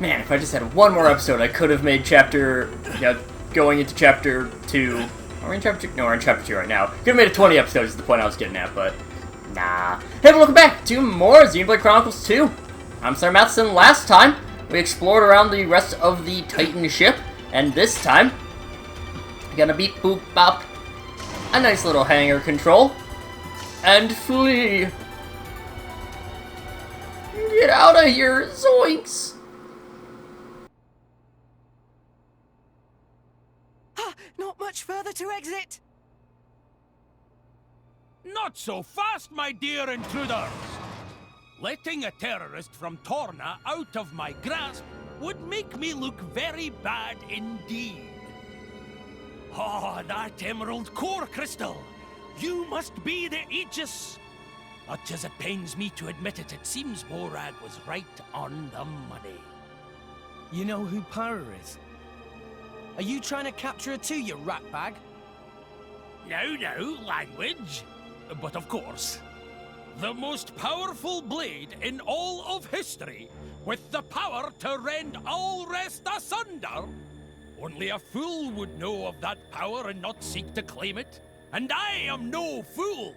Man, if I just had one more episode, I could have made chapter... going into chapter 2... Are we in chapter 2? No, we're in chapter 2 right now. Could have made it 20 episodes is the point I was getting at, but... Nah. Hey, welcome back to more Xenoblade Chronicles 2. I'm SlayerMathis, and last time, we explored around the rest of the Titan ship, and this time, we're gonna beep boop bop a nice little hangar control, and flee. Get out of here, zoinks! Not much further to exit. Not so fast, my dear intruders! Letting a terrorist from Torna out of my grasp would make me look very bad indeed. Oh, that emerald core crystal! You must be the Aegis! Much as it pains me to admit it, it seems Morag was right on the money. You know who Pyra is? Are you trying to capture her too, you ratbag? No, language. But of course, the most powerful blade in all of history, with the power to rend all rest asunder. Only a fool would know of that power and not seek to claim it. And I am no fool.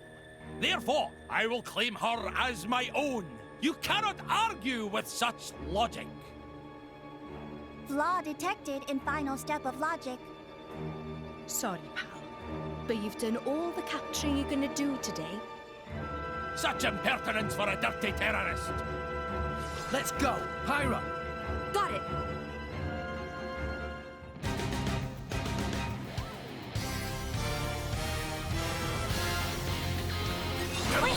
Therefore, I will claim her as my own. You cannot argue with such logic. Flaw detected in final step of logic. Sorry, pal, but you've done all the capturing you're gonna do today. Such impertinence for a dirty terrorist! Let's go, Pyra! Got it!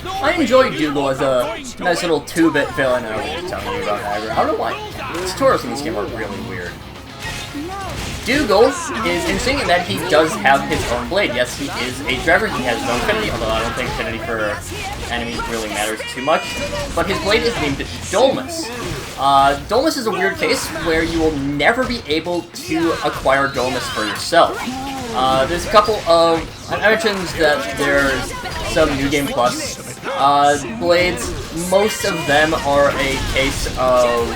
I enjoy Dougal as a nice little 2-bit villain. I was just telling you about Agra. I don't know why. The tutorials in this game are really weird. Dougal is interesting in that he does have his own blade. Yes, he is a driver. He has no affinity, although I don't think affinity for enemies really matters too much. But his blade is named Dolmus. Dolmus is a weird case where you will never be able to acquire Dolmus for yourself. There's a couple of... I mentioned that there's some New Game Plus blades. Most of them are a case of...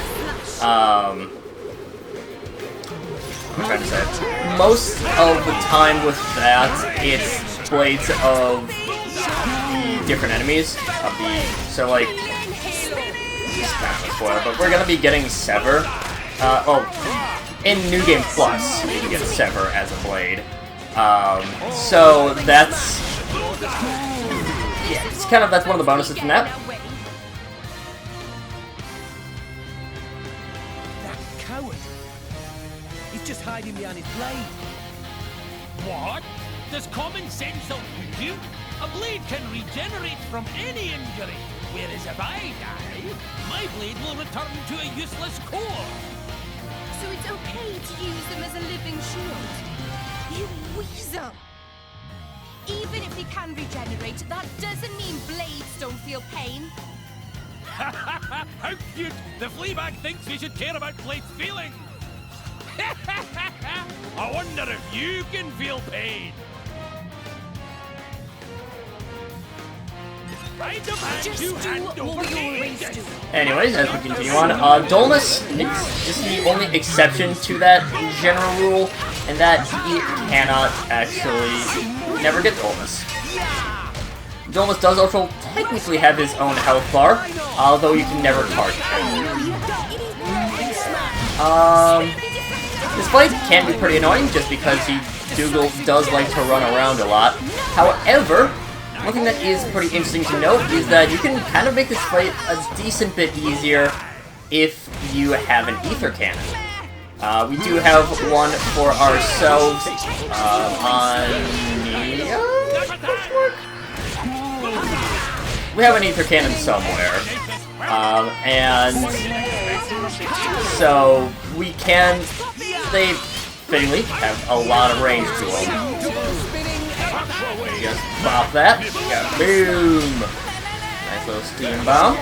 I'm trying to say it. Most of the time with that, it's blades of the different enemies. So like... It's kind of a spoiler, but we're gonna be getting Sever. In New Game Plus, you can get Sever as a blade. So that's... Yeah, it's kind of, that's one of the bonuses from that. That coward! He's just hiding behind his blade. What? Does common sense elude you? A blade can regenerate from any injury, whereas if I die, my blade will return to a useless core. So it's okay to use them as a living shield? You weasel! Even if they can regenerate, that doesn't mean blades don't feel pain. How cute! The Fleabag thinks we should care about blades' feelings! I wonder if you can feel pain! Just do what we always do. Anyways, as we continue on, Dolmus is the only exception to that general rule, and that he cannot actually never get Dolmus. Dolmus does also technically have his own health bar, although you can never target him. This fight can be pretty annoying just because Dougal does like to run around a lot. However, one thing that is pretty interesting to note is that you can kind of make this fight a decent bit easier if you have an ether cannon. We do have one for ourselves on Nia? We have an ether cannon somewhere. And so we can, they fittingly have a lot of range to them. Just pop that. Yeah, boom! Nice little steam bomb.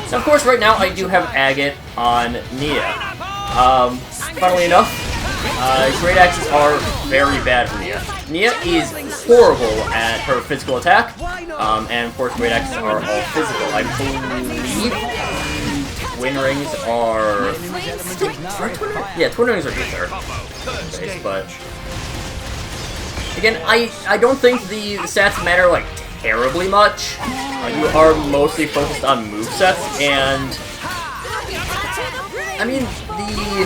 Now, of course, right now I do have Agate on Nia. Funnily enough, Great Axes are very bad for Nia. Nia is horrible at her physical attack, and of course Great Axes are all physical. I believe twin rings are... Yeah, twin rings are good there. Base, but... Again, I don't think the stats matter, like, terribly much. You are mostly focused on movesets, and... I mean, the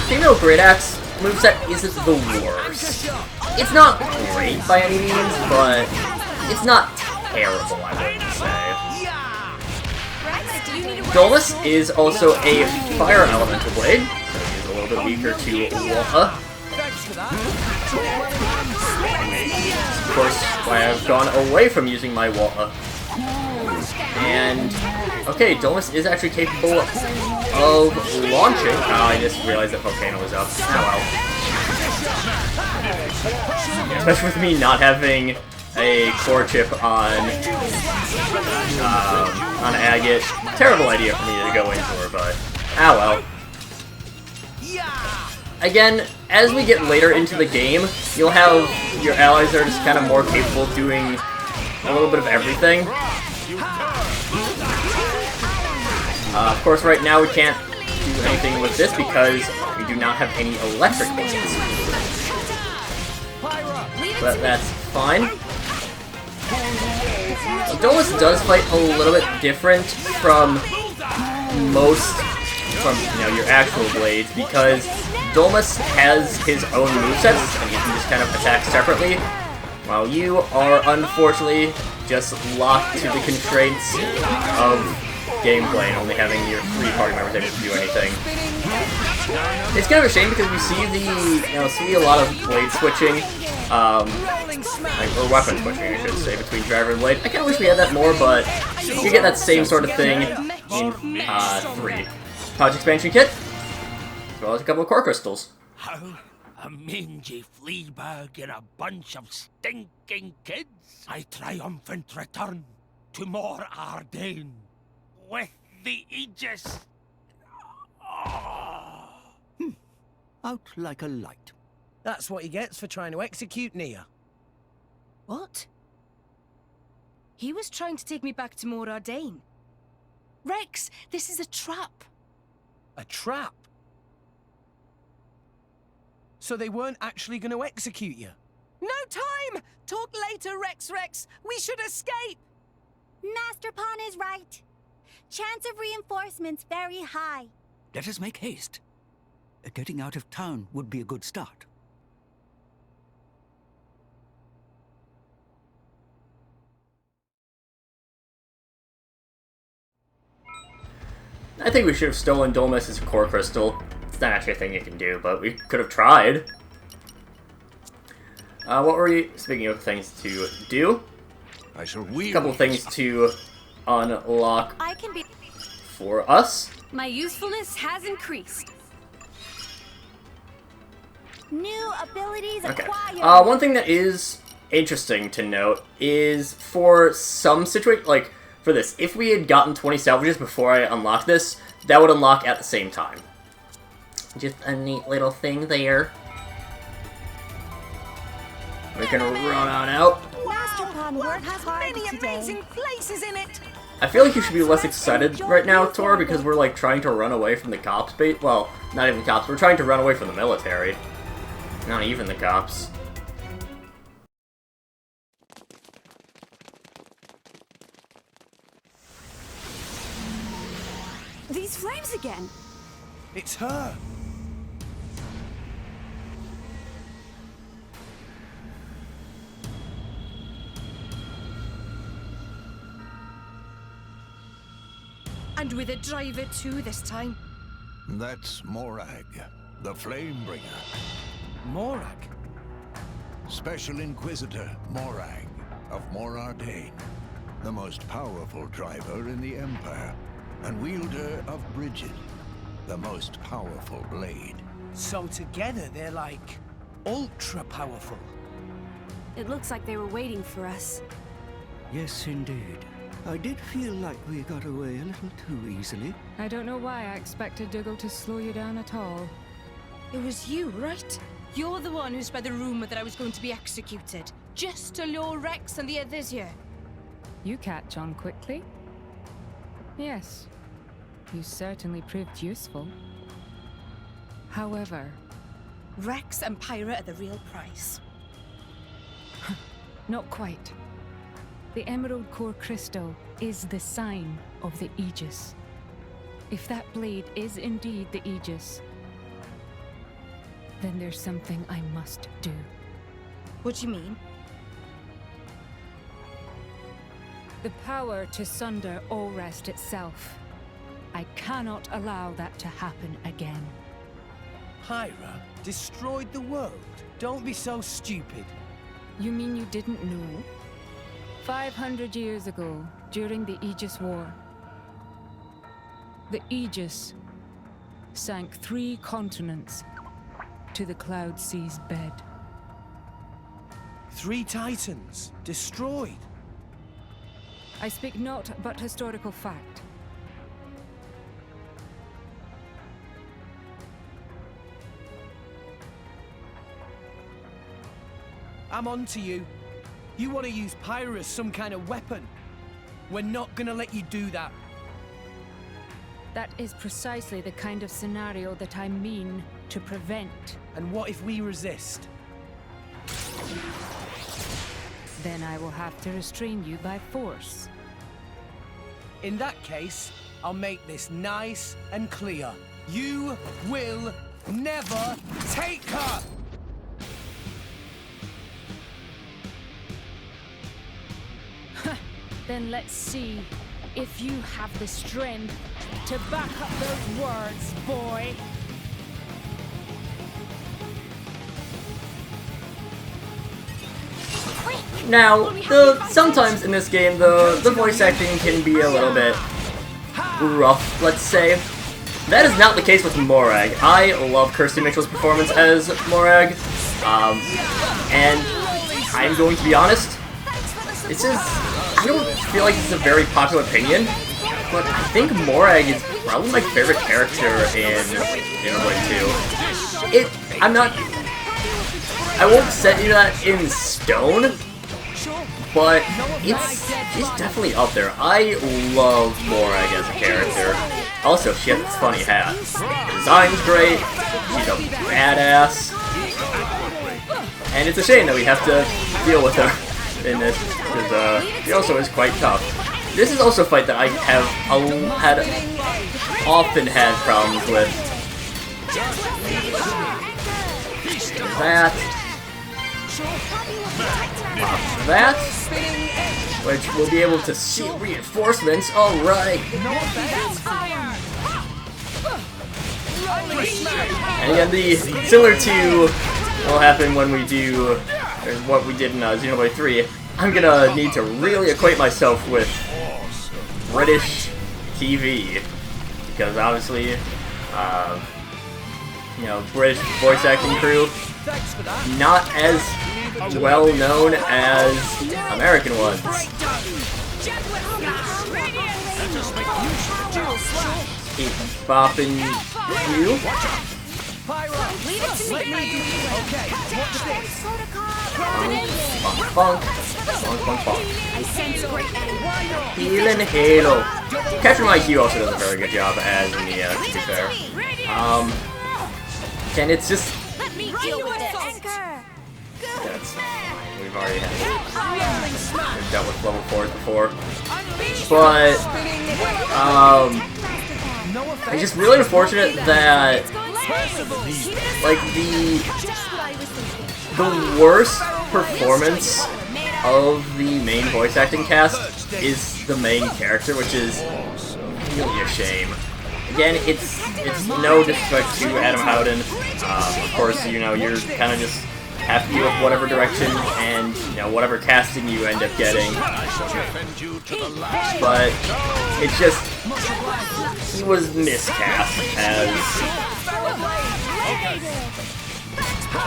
female Great Axe moveset isn't the worst. It's not great by any means, but it's not terrible, I wouldn't say. Dolus is also a fire elemental blade, so he's a little bit weaker to Waha. Of course, I have gone away from using my Waha. And, okay, Dolus is actually capable of launching. Oh, I just realized that Volcano was up. Oh well. Especially with me not having a core chip on Agate. Terrible idea for me to go into her, but ah well. Again, as we get later into the game, you'll have your allies that are just kind of more capable of doing a little bit of everything. Of course, right now we can't do anything with this because we do not have any electric bullets. But that's fine. Dolus does fight a little bit different from most, your actual blades, because Dolus has his own movesets, and he can just kind of attack separately, while you are unfortunately just locked to the constraints of gameplay and only having your 3 party members able to do anything. It's kind of a shame because we see see a lot of blade switching, or weapon switching, I should say, between driver and blade. I kind of wish we had that more, but you get that same sort of thing in 3. Pouch expansion kit, as well as a couple of core crystals. How a mangy flea bag and a bunch of stinking kids, I triumphant return to Mor Ardain with the Aegis. Out like a light. That's what he gets for trying to execute Nia. What? He was trying to take me back to Mor Ardain. Rex, this is a trap. A trap? So they weren't actually going to execute you? No time! Talk later, Rex. We should escape! Master Pawn is right. Chance of reinforcements very high. Let us make haste. Getting out of town would be a good start. I think we should have stolen Dolmus's core crystal. It's not actually a thing you can do, but we could have tried. What were we... Speaking of things to do, I shall a couple things to unlock for us. My usefulness has increased. New abilities acquired. One thing that is interesting to note is for some situations, like for this, if we had gotten 20 salvages before I unlocked this, that would unlock at the same time. Just a neat little thing there. We can run on out. Master Pawn worked hard Many today. amazing places in it! I feel like you should be less excited right now, Tor, because we're like trying to run away from the cops. Well, not even the cops. We're trying to run away from the military. Not even the cops. These flames again! It's her! And with a driver too this time. That's Morag, the Flamebringer. Morag? Special Inquisitor Morag of Mor Ardain, the most powerful driver in the Empire, and wielder of Brigid, the most powerful blade. So together they're like ultra powerful. It looks like they were waiting for us. Yes, indeed. I did feel like we got away a little too easily. I don't know why I expected Dougal to slow you down at all. It was you, right? You're the one who spread the rumor that I was going to be executed, just to lure Rex and the others here. You catch on quickly. Yes. You certainly proved useful. However, Rex and Pyra are the real price. not quite. The Emerald Core Crystal is the sign of the Aegis. If that blade is indeed the Aegis, then there's something I must do. What do you mean? The power to sunder Allrest itself. I cannot allow that to happen again. Pyra destroyed the world. Don't be so stupid. You mean you didn't know? 500 years ago, during the Aegis War, the Aegis sank 3 continents to the Cloud Sea's bed. 3 Titans destroyed. I speak not but historical fact. I'm on to you. You want to use Pyra as some kind of weapon. We're not gonna let you do that. That is precisely the kind of scenario that I mean to prevent. And what if we resist? Then I will have to restrain you by force. In that case, I'll make this nice and clear. You will never take her! Then let's see if you have the strength to back up those words, boy. Now, sometimes in this game, the voice acting can be a little bit rough, let's say. That is not the case with Morag. I love Kirsty Mitchell's performance as Morag, and I'm going to be honest, this is, I don't feel like this is a very popular opinion, but I think Morag is probably my favorite character in Xenoblade 2. I won't set you that in stone, but she's definitely up there. I love Morag as a character. Also, she has this funny hat. The design's great, she's a badass, and it's a shame that we have to deal with her in this, because she also is quite tough. This is also a fight that I have often had problems with. That, which we'll be able to see reinforcements. Alright. And again, similar to what will happen when we do, or what we did in Xenoblade 3, I'm gonna need to really acquaint myself with British TV, because obviously, you know, British voice acting crew, not as well known as American ones. Keep bopping you. Healing Halo. Capture My Q also does a very good job as Mia, to be fair. And it's just... That's fine. We've already we've dealt with level 4s before. But, it's just really unfortunate that, like, the worst performance of the main voice acting cast is the main character, which is really a shame. Again, it's no disrespect to Adam Howden. Of course, you know, you're kind of just have to deal with whatever direction and, you know, whatever casting you end up getting. But it's just, he was miscast as...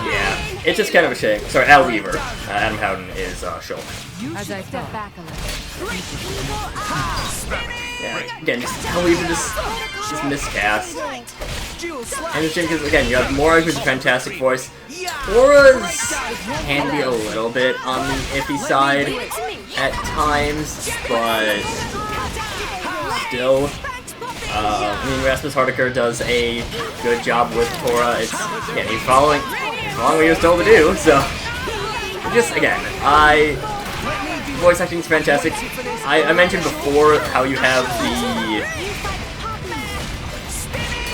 Yeah, it's just kind of a shame. Sorry, Al Weaver. Adam Howden is Shulman. As I step back a little. Yeah, again, Al Weaver just miscast. And it's a shame because, again, you have Morag, who's a fantastic voice. Taura's can be a little bit on the iffy side at times, but still, I mean, Rasmus Hardiker does a good job with Tora. It's, again, he's following what he was told to do, so... Just, again, voice acting is fantastic. I mentioned before how you have the...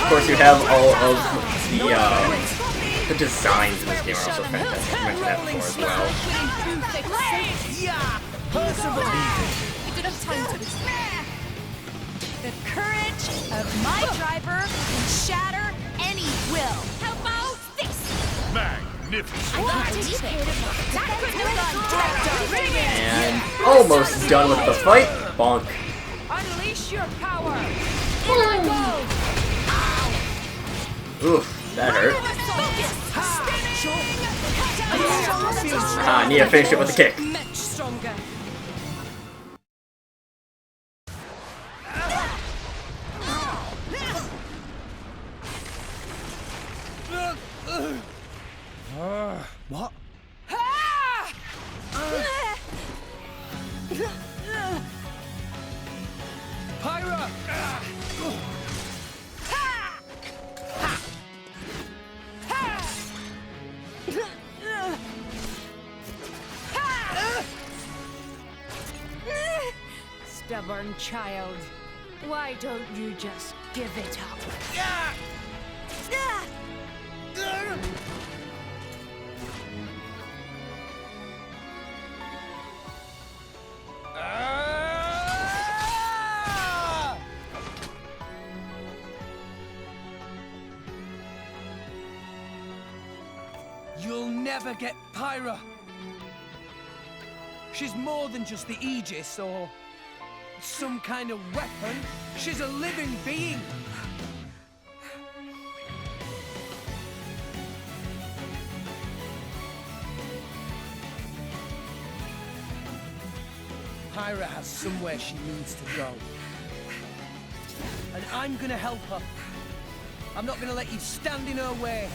Of course, you have all of the designs in this game are also fantastic. I mentioned that before as well. The courage of my driver can shatter any will. How about this? Magnificent. And almost done with the fight. Bonk. Unleash your power! Oof, that hurt. Ah, Nia finished it with a kick. Much stronger. What? Pyra! Stubborn child. Why don't you just give it up? You'll never get Pyra. She's more than just the Aegis or some kind of weapon. She's a living being. Pyra has somewhere she needs to go. And I'm gonna help her. I'm not gonna let you stand in her way.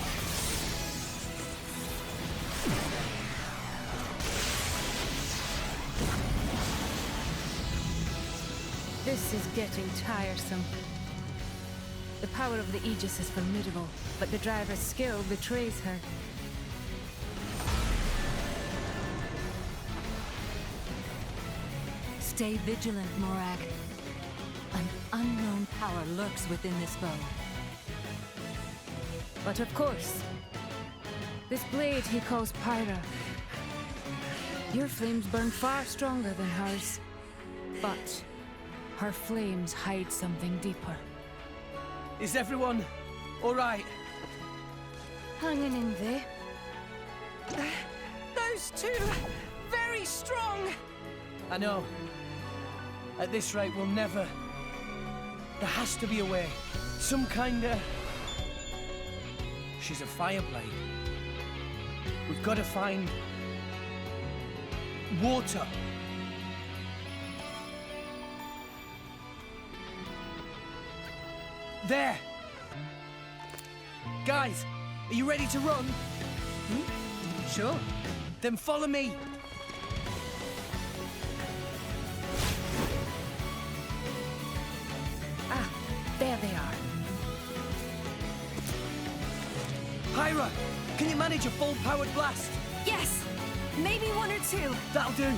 This is getting tiresome. The power of the Aegis is formidable, but the driver's skill betrays her. Stay vigilant, Morag. An unknown power lurks within this bow. But of course, this blade he calls Pyra. Your flames burn far stronger than hers, but her flames hide something deeper. Is everyone all right? Hanging in there. Those two, very strong. I know. At this rate, we'll never... There has to be a way. Some kind of... She's a fireblade. We've got to find... water. There! Guys, are you ready to run? Sure. Then follow me. Ah, there they are. Pyra, can you manage a full-powered blast? Yes, maybe one or two. That'll do.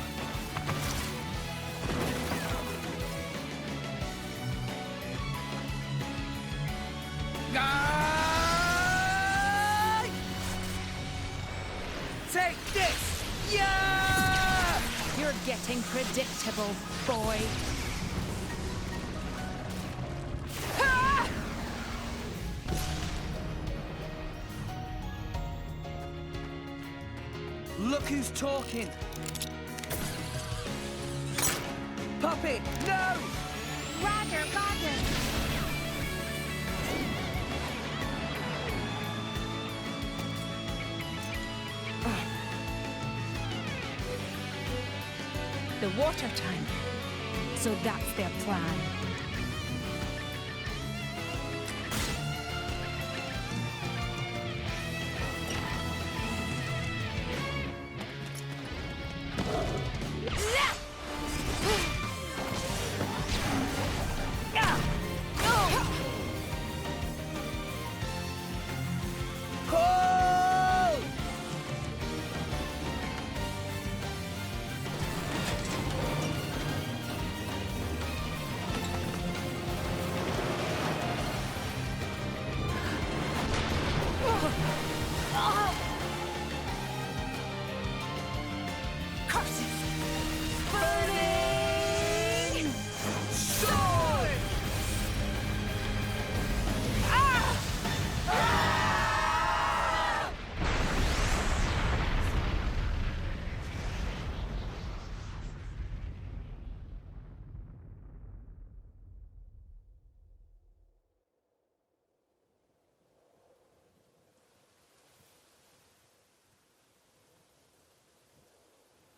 Take this! Yeah! You're getting predictable, boy. Ah! Look who's talking. Puppy, no! Roger, Roger. The water tank. So that's their plan.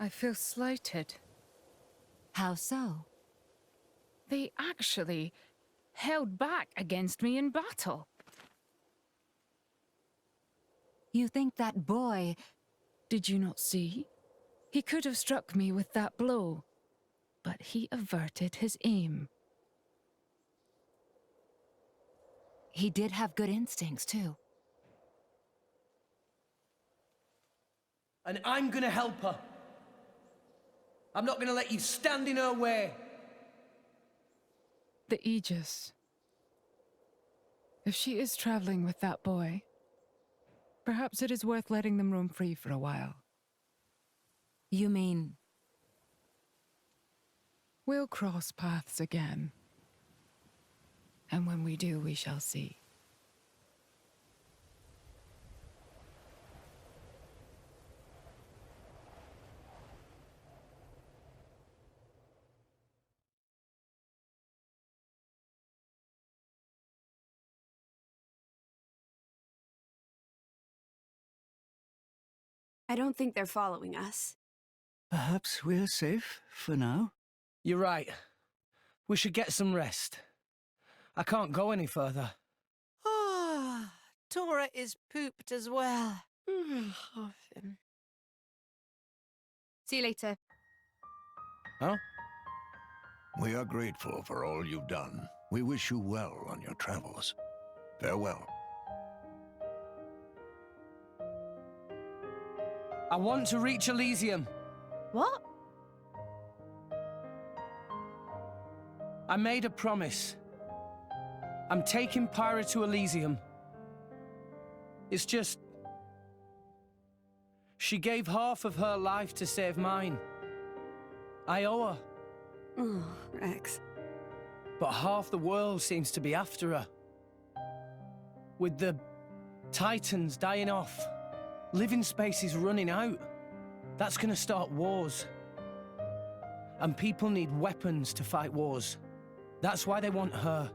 I feel slighted. How so? They actually held back against me in battle. You think that boy... Did you not see? He could have struck me with that blow, but he averted his aim. He did have good instincts, too. And I'm gonna help her. I'm not gonna let you stand in her way. The Aegis. If she is traveling with that boy, perhaps it is worth letting them roam free for a while. You mean... We'll cross paths again. And when we do, we shall see. I don't think they're following us. Perhaps we're safe for now? You're right. We should get some rest. I can't go any further. Ah, Tora is pooped as well. See you later. Huh? We are grateful for all you've done. We wish you well on your travels. Farewell. I want to reach Elysium. What? I made a promise. I'm taking Pyra to Elysium. It's just... she gave half of her life to save mine. I owe her. Oh, Rex. But half the world seems to be after her. With the Titans dying off, living space is running out. That's gonna start wars. And people need weapons to fight wars. That's why they want her.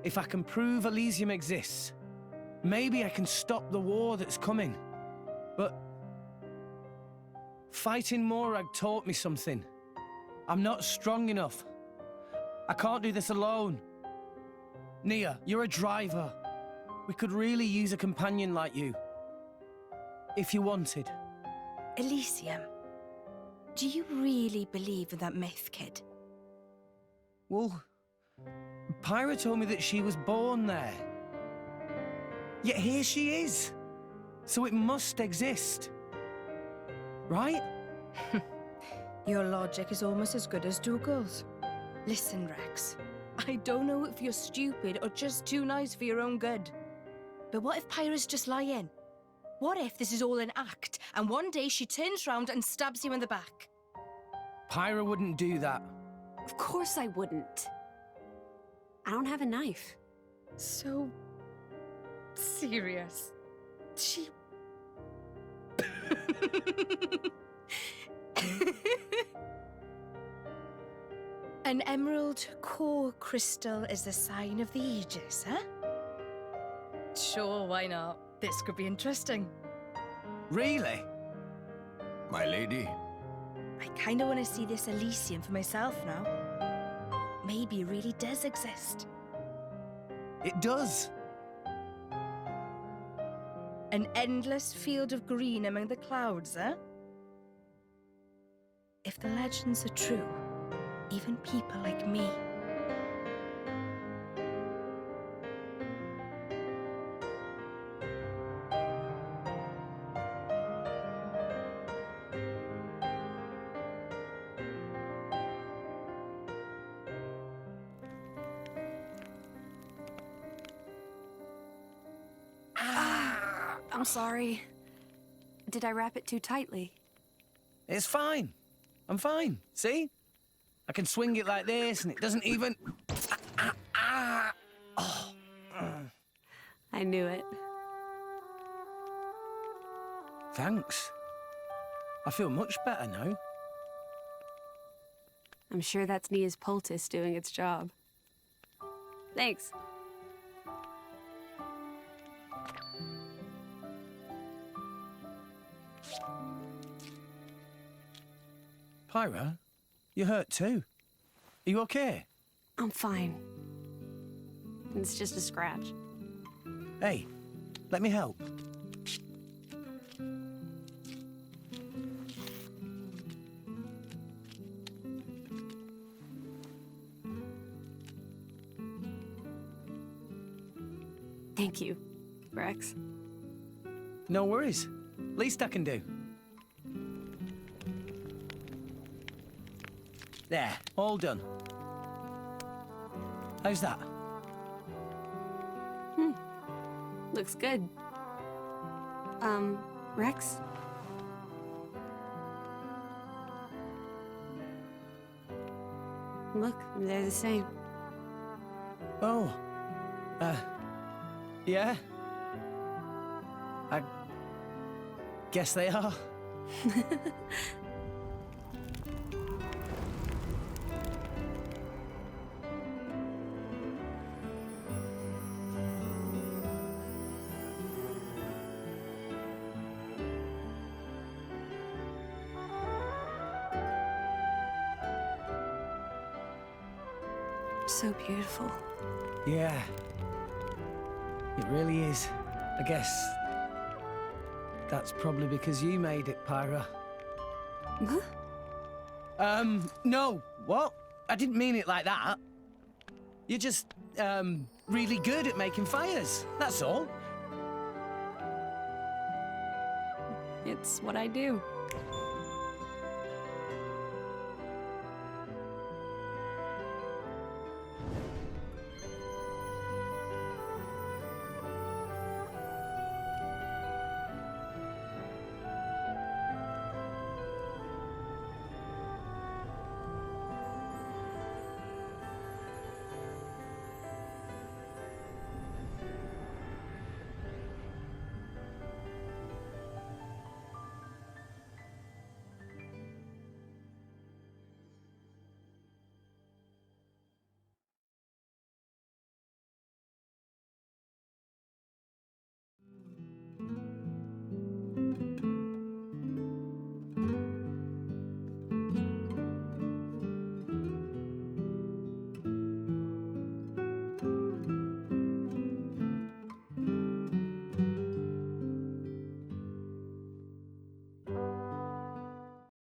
If I can prove Elysium exists, maybe I can stop the war that's coming. But fighting Morag taught me something. I'm not strong enough. I can't do this alone. Nia, you're a driver. We could really use a companion like you. If you wanted. Elysium. Do you really believe in that myth, kid? Well, Pyra told me that she was born there. Yet here she is. So it must exist. Right? Your logic is almost as good as Dougal's. Listen, Rex. I don't know if you're stupid or just too nice for your own good. But what if Pyra's just lying? What if this is all an act, and one day she turns round and stabs you in the back? Pyra wouldn't do that. Of course I wouldn't. I don't have a knife. So... serious. She... An emerald core crystal is the sign of the Aegis, huh? Sure, why not? This could be interesting. Really? My lady? I kinda wanna see this Elysium for myself now. Maybe it really does exist. It does. An endless field of green among the clouds, huh? If the legends are true, even people like me. I'm sorry. Did I wrap it too tightly? It's fine. I'm fine. See? I can swing it like this and it doesn't even... Oh. I knew it. Thanks. I feel much better now. I'm sure that's Nia's poultice doing its job. Thanks. Pyra, you hurt too. Are you okay? I'm fine. It's just a scratch. Hey, let me help. Thank you, Rex. No worries. Least I can do. There, all done. How's that? Looks good. Rex? Look, they're the same. Oh. Yeah? I guess they are. So beautiful. Yeah. It really is. I guess that's probably because you made it, Pyra. Huh? No. What? I didn't mean it like that. You're just, really good at making fires. That's all. It's what I do.